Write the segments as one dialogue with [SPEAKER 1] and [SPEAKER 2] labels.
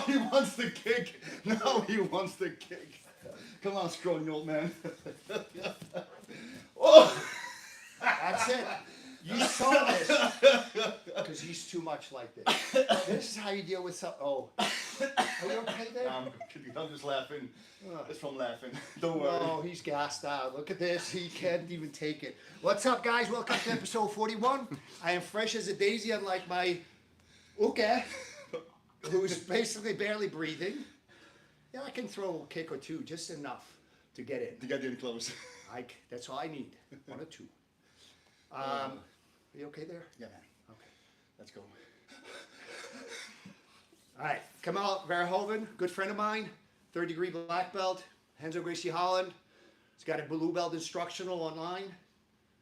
[SPEAKER 1] he wants the kick. Now he wants the kick. Come on, strong old man. Oh!
[SPEAKER 2] That's it. You saw this. Because he's too much like this. This is how you deal with something. Oh. Are you okay there?
[SPEAKER 1] I'm just laughing. It's from laughing. Don't worry.
[SPEAKER 2] No, he's gassed out. Look at this. He can't even take it. What's up, guys? Welcome to episode 41. I am fresh as a daisy, unlike my Uke, who's basically barely breathing. Yeah, I can throw a kick or two, just enough to get in.
[SPEAKER 1] To get in close.
[SPEAKER 2] That's all I need. One or two. Are you okay there?
[SPEAKER 1] Yeah, man.
[SPEAKER 2] Okay.
[SPEAKER 1] Let's go.
[SPEAKER 2] All right. Karel Verhoeven, good friend of mine, third degree black belt. Renzo Gracie Holland. He's got a blue belt instructional online.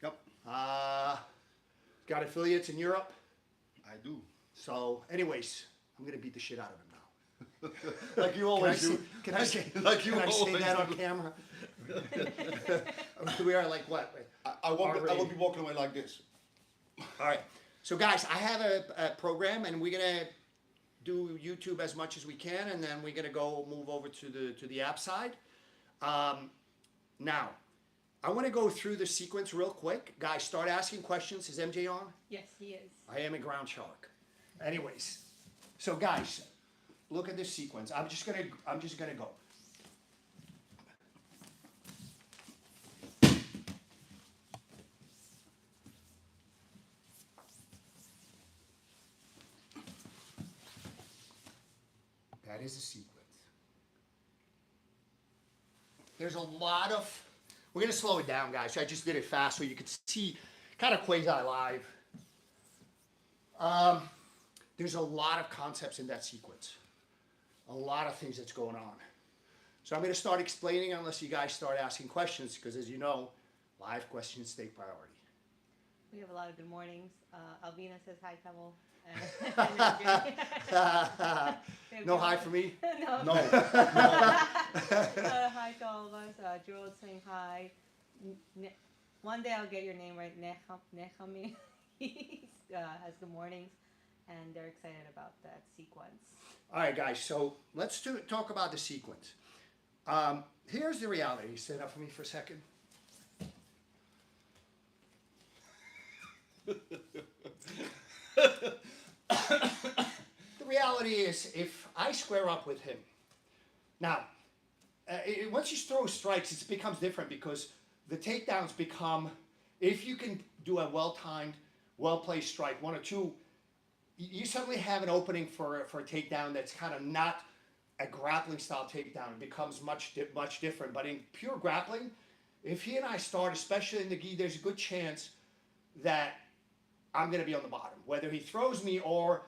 [SPEAKER 1] Yep.
[SPEAKER 2] Got affiliates in Europe.
[SPEAKER 1] I do.
[SPEAKER 2] So, anyways, I'm going to beat the shit out of him now.
[SPEAKER 1] Like you always do.
[SPEAKER 2] Can I say
[SPEAKER 1] always
[SPEAKER 2] that
[SPEAKER 1] do.
[SPEAKER 2] on camera? We are like what?
[SPEAKER 1] I won't be walking away like this.
[SPEAKER 2] All right. So, guys, I have a program, and we're going to do YouTube as much as we can, and then we're going to go move over to the app side. Now, I want to go through the sequence real quick. Guys, start asking questions. Is MJ on?
[SPEAKER 3] Yes, he is.
[SPEAKER 2] I am a ground shark. Anyways, so guys, look at this sequence. I'm just gonna go. That is a sequence. There's a lot of. We're gonna slow it down, guys. So I just did it fast so you could see, kind of quasi live. There's a lot of concepts in that sequence. A lot of things that's going on. So I'm going to start explaining unless you guys start asking questions, because as you know, live questions take priority.
[SPEAKER 3] We have a lot of good mornings. Alvina says hi, Kamel.
[SPEAKER 2] No hi for me?
[SPEAKER 3] No.
[SPEAKER 1] No.
[SPEAKER 3] Hi to all of us. Gerald saying hi. One day I'll get your name right. Nechami has good mornings, and they're excited about that sequence.
[SPEAKER 2] All right, guys. So let's talk about the sequence. Here's the reality. Stand up for me for a second. The reality is, if I square up with him, now, once you throw strikes, it becomes different because the takedowns become, if you can do a well-timed, well-placed strike, one or two, you suddenly have an opening for a takedown that's kind of not a grappling style takedown. It becomes much different. But in pure grappling, if he and I start, especially in the gi, there's a good chance that I'm going to be on the bottom. Whether he throws me or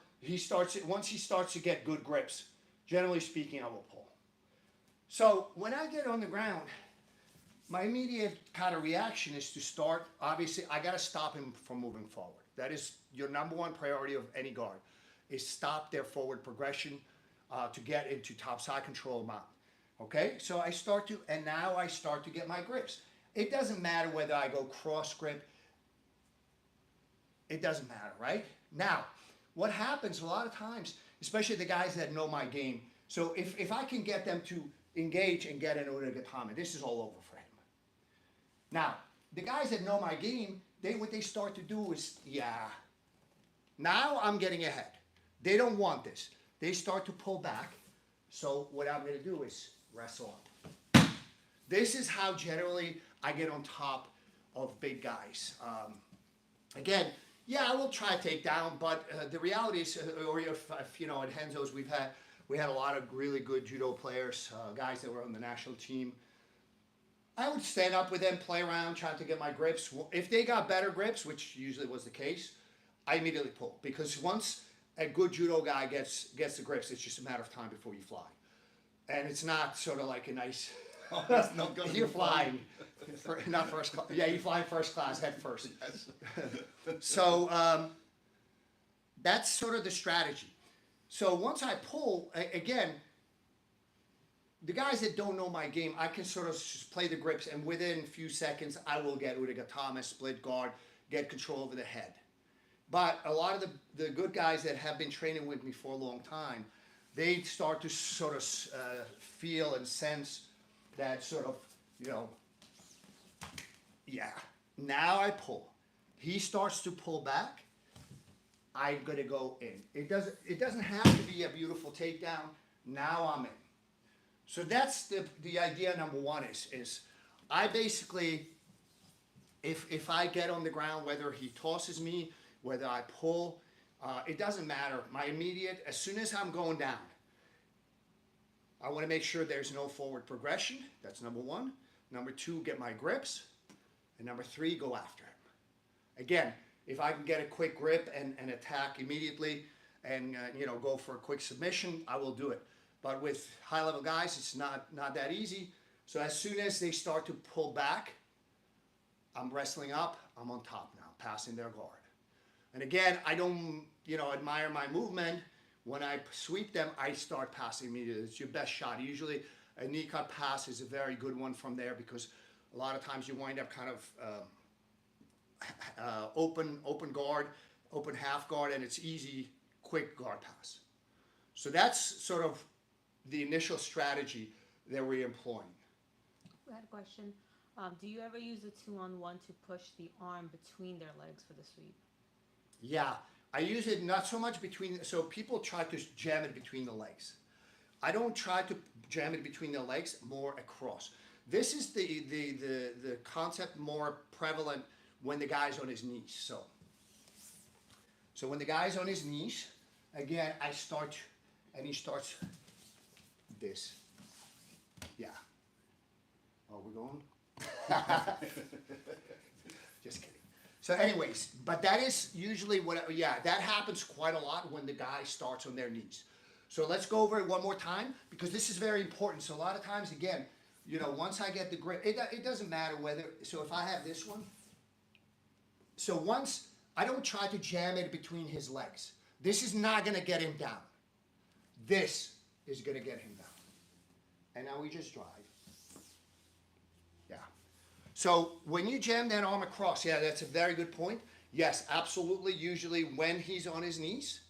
[SPEAKER 2] once he starts to get good grips, generally speaking, I will pull. So when I get on the ground, my immediate kind of reaction is to start, obviously, I got to stop him from moving forward. That is your number one priority of any guard, is stop their forward progression to get into top side control mount. Okay, so now I start to get my grips. It doesn't matter whether I go cross grip. It doesn't matter, right? Now, what happens a lot of times, especially the guys that know my game, so if I can get them to engage and get an Udagatame, this is all over for him. Now, the guys that know my game, what they start to do is, now I'm getting ahead. They don't want this. They start to pull back. So what I'm going to do is wrestle up. This is how generally I get on top of big guys. Again, I will try to take down, but the reality is, or if you know, at Renzo's we had a lot of really good judo players, guys that were on the national team. I would stand up with them, play around, trying to get my grips. If they got better grips, which usually was the case, I immediately pull. Because once a good judo guy gets the grips, it's just a matter of time before you fly. And it's not sort of like a nice...
[SPEAKER 1] Oh, that's not gonna
[SPEAKER 2] You're
[SPEAKER 1] be
[SPEAKER 2] flying. Not first class. Yeah, you fly first class, head first.
[SPEAKER 1] Yes.
[SPEAKER 2] So that's sort of the strategy. So once I pull, again, the guys that don't know my game, I can sort of just play the grips, and within a few seconds, I will get Udagatame, split guard, get control over the head. But a lot of the good guys that have been training with me for a long time, they start to sort of feel and sense that sort of, yeah. Now I pull. He starts to pull back. I'm gonna go in. It doesn't have to be a beautiful takedown. Now I'm in. So that's the idea. Number one is I basically, if I get on the ground, whether he tosses me, whether I pull, it doesn't matter. My immediate, as soon as I'm going down, I want to make sure there's no forward progression. That's number one. Number two, get my grips. And number three, go after him. Again, if I can get a quick grip and attack immediately and go for a quick submission, I will do it. But with high-level guys, it's not that easy. So as soon as they start to pull back, I'm wrestling up. I'm on top now, passing their guard. And again, I don't admire my movement. When I sweep them, I start passing immediately. It's your best shot. Usually a knee cut pass is a very good one from there because a lot of times you wind up kind of open guard, open half guard, and it's easy, quick guard pass. So that's sort of the initial strategy that we're employing.
[SPEAKER 3] I had a question. Do you ever use a 2-on-1 to push the arm between their legs for the sweep?
[SPEAKER 2] Yeah, I use it not so much between, so people try to jam it between the legs. I don't try to jam it between the legs, more across. This is the concept more prevalent when the guy's on his knees. So when the guy's on his knees, again, I start, and he starts this. Yeah. Oh, we're going? Just kidding. So anyways, but that is usually that happens quite a lot when the guy starts on their knees. So let's go over it one more time because this is very important. So a lot of times, again, once I get the grip, it doesn't matter whether, so if I have this one, so once, I don't try to jam it between his legs. This is not going to get him down. This is going to get him down. And now we just drive. Yeah. So when you jam that arm across, yeah, that's a very good point. Yes, absolutely. Usually when he's on his knees,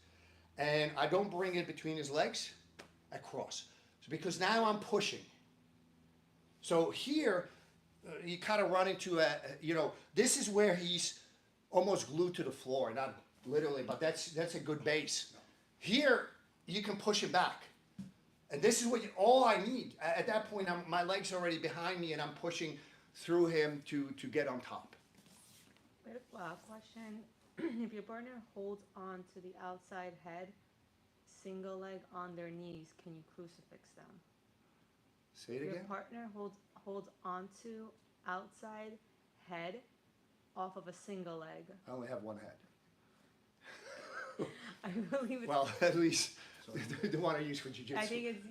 [SPEAKER 2] and I don't bring it between his legs, across. So because now I'm pushing. So here, you kind of run into this is where he's almost glued to the floor, not literally, but that's a good base. Here, you can push it back. And this is all I need. At that point, my leg's already behind me and I'm pushing through him to get on top.
[SPEAKER 3] Question. If your partner holds on to the outside head, single leg on their knees, can you crucifix them?
[SPEAKER 2] Say it again?
[SPEAKER 3] Your partner holds onto outside head off of a single leg.
[SPEAKER 2] I only have one head.
[SPEAKER 3] I believe it's...
[SPEAKER 2] Well, at least the one I use for jiu-jitsu.
[SPEAKER 3] I think it's...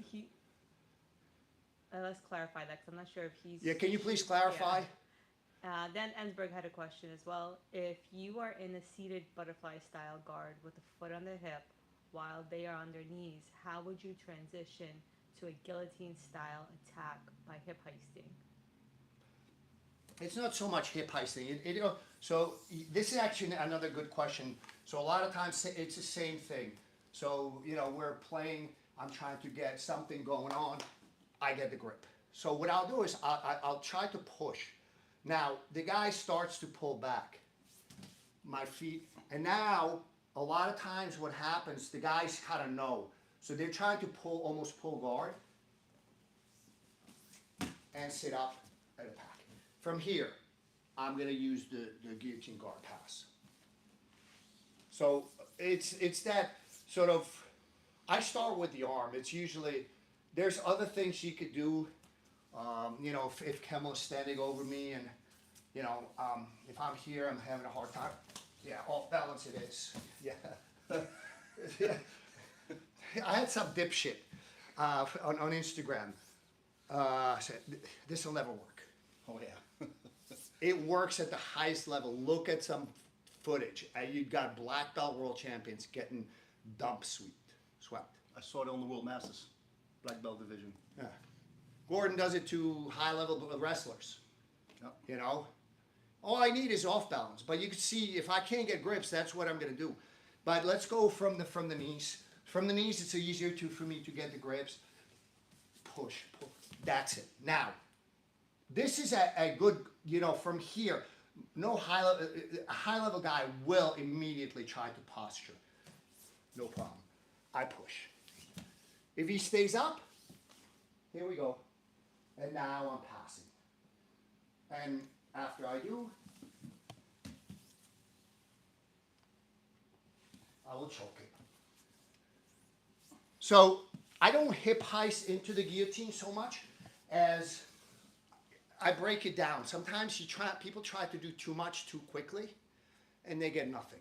[SPEAKER 3] let's clarify that because I'm not sure if he's...
[SPEAKER 2] Yeah, can you please clarify?
[SPEAKER 3] Yeah. Dan Ensberg had a question as well. If you are in a seated butterfly style guard with a foot on the hip while they are on their knees, how would you transition to a guillotine style attack by hip heisting?
[SPEAKER 2] It's not so much hip heisting. So this is actually another good question. So a lot of times it's the same thing. So, we're playing, I'm trying to get something going on, I get the grip. So what I'll do is I'll try to push. Now, the guy starts to pull back my feet. And now, a lot of times what happens, the guys kind of know. So they're trying to almost pull guard and sit up at a pack. From here, I'm going to use the guillotine guard pass. So it's that sort of, I start with the arm. It's usually, there's other things you could do. If Kemel's standing over me and, if I'm here, I'm having a hard time. Yeah, off balance it is. Yeah. I had some dipshit on Instagram. Said, this will never work.
[SPEAKER 1] Oh yeah.
[SPEAKER 2] It works at the highest level. Look at some footage. You've got black belt world champions getting swept.
[SPEAKER 1] I saw it on the World Masters, black belt division.
[SPEAKER 2] Yeah. Gordon does it to high level wrestlers.
[SPEAKER 1] Yep.
[SPEAKER 2] All I need is off balance. But you can see if I can't get grips, that's what I'm going to do. But let's go from the knees. From the knees, it's easier for me to get the grips. Push, pull. That's it. Now, this is a good, from here, a high level guy will immediately try to posture. No problem. I push. If he stays up, here we go. And now I'm passing. And after I do, I will choke it. So I don't hip heist into the guillotine so much as I break it down. Sometimes people try to do too much too quickly and they get nothing.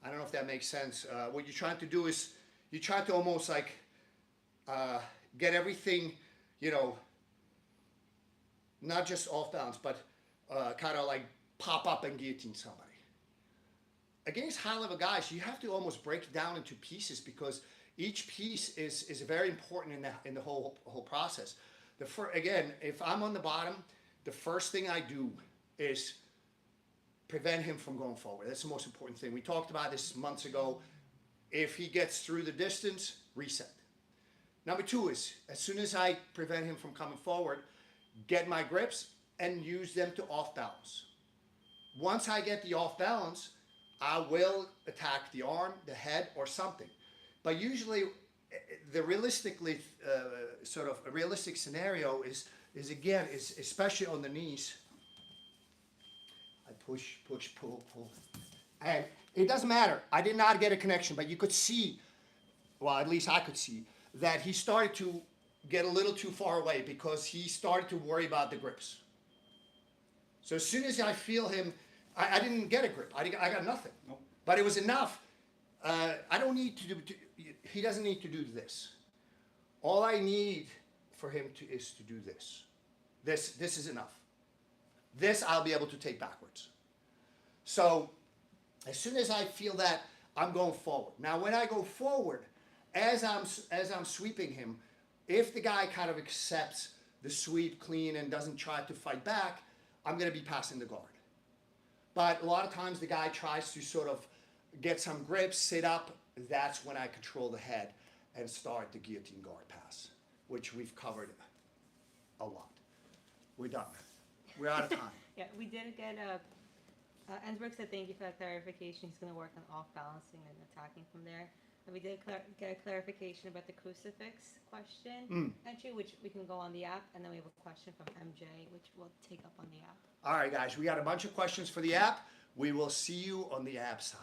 [SPEAKER 2] I don't know if that makes sense. What you're trying to do is you try to almost like get everything, not just off balance, but kind of like pop up and guillotine somebody. Against high level guys, you have to almost break it down into pieces because each piece is very important in the whole process. Again, if I'm on the bottom, the first thing I do is prevent him from going forward. That's the most important thing. We talked about this months ago. If he gets through the distance, reset. Number two is, as soon as I prevent him from coming forward, get my grips and use them to off balance. Once I get the off balance, I will attack the arm, the head, or something. But usually, the realistic scenario is especially on the knees. I push, push, pull, pull. And it doesn't matter. I did not get a connection, but you could see, well, at least I could see, that he started to get a little too far away because he started to worry about the grips. So as soon as I feel him, I didn't get a grip. I got nothing.
[SPEAKER 1] Nope.
[SPEAKER 2] But it was enough. I don't need to do, he doesn't need to do this. All I need for him is to do this. This is enough. This I'll be able to take backwards. So as soon as I feel that, I'm going forward. Now when I go forward, as I'm sweeping him, if the guy kind of accepts the sweep clean and doesn't try to fight back, I'm going to be passing the guard. But a lot of times the guy tries to sort of get some grips, sit up. That's when I control the head and start the guillotine guard pass, which we've covered a lot. We're done. We're out of time.
[SPEAKER 3] Yeah, we did get Ensberg said thank you for that clarification. He's going to work on off balancing and attacking from there. And we did get a clarification about the crucifix question entry, which we can go on the app. And then we have a question from MJ, which we'll take up on the app.
[SPEAKER 2] All right, guys, we got a bunch of questions for the app. We will see you on the app side.